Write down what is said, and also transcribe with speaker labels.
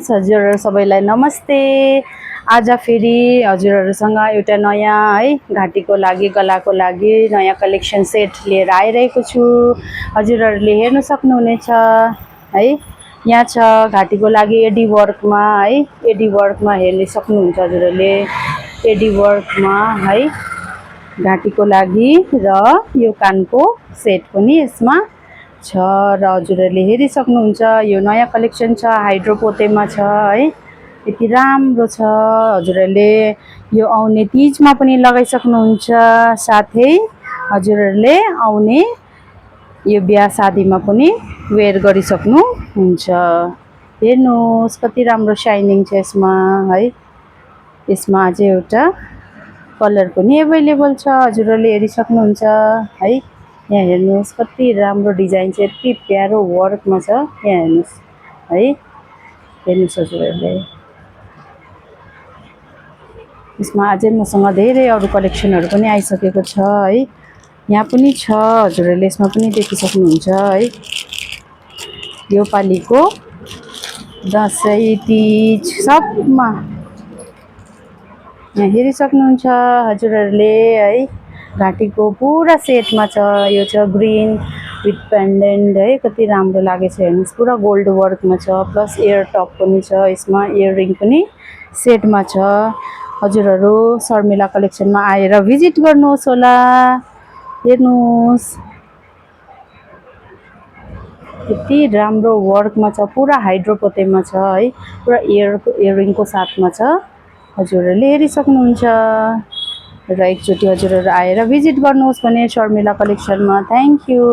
Speaker 1: Friends, हजुरहरू सबैलाई नमस्ते। आज फेरि हजुरहरूसँग एउटा नयाँ घाँटीको लागि गलाको लागि नयाँ कलेक्सन सेट लिएर आइरहेको छु। हजुरहरूले हेर्न सक्नुहुनेछ है। यहाँ छ घाँटीको लागि एडी वर्कमा एडी वर्कमा हेर्न सक्नुहुन्छ हजुरहरूले। एडी वर्कमा घाँटीको लागि र यो कानको सेट पनि यसमा छ र हजुरहरूले हेरिसक्नुहुन्छ। यो नयाँ कलेक्सन छ, हाइड्रोपोतेमा छ है। यति राम्रो छ, हजुरहरूले यो आउने तीजमा पनि लगाइसक्नुहुन्छ। साथै हजुरहरूले आउने यो बिहा शादीमा पनि वेयर गरिसक्नुहुन्छ। हेर्नुहोस् कति राम्रो साइनिङ छ यसमा है। यसमा अझै एउटा कलर पनि एभाइलेबल छ, हजुरहरूले हेरिसक्नुहुन्छ है। यहाँ हेर्नुहोस् कति राम्रो डिजाइन छ, यति प्यारो वर्कमा छ। यहाँ हेर्नुहोस् है, हेर्नुहोस् हजुरहरूले। यसमा अझै मसँग धेरै अरू कलेक्सनहरू पनि आइसकेको छ है। यहाँ पनि छ, हजुरहरूले यसमा पनि देखिसक्नुहुन्छ है। यो पालिको दसैँ तीज सबमा यहाँ हेरिसक्नुहुन्छ हजुरहरूले है। घाँटीको पुरा सेटमा छ। यो छ ग्रीन विथ पेन्डेन्ट है, कति राम्रो लागेछ हेर्नुहोस्। पुरा गोल्ड वर्कमा छ, प्लस इयर टप पनि छ, यसमा इयररिङ पनि सेटमा छ। हजुरहरू शर्मिला कलेक्सनमा आएर भिजिट गर्नुहोस् होला। हेर्नुहोस् यति राम्रो वर्कमा छ, पुरा हाइड्रोपोतेमा छ है। पुरा इयररिङको साथमा छ, हजुरहरूले हेरिसक्नुहुन्छ। र एकचोटि हजुरहरू आएर भिजिट गर्नुहोस् भने शर्मिला कलेक्सनमा। Thank you.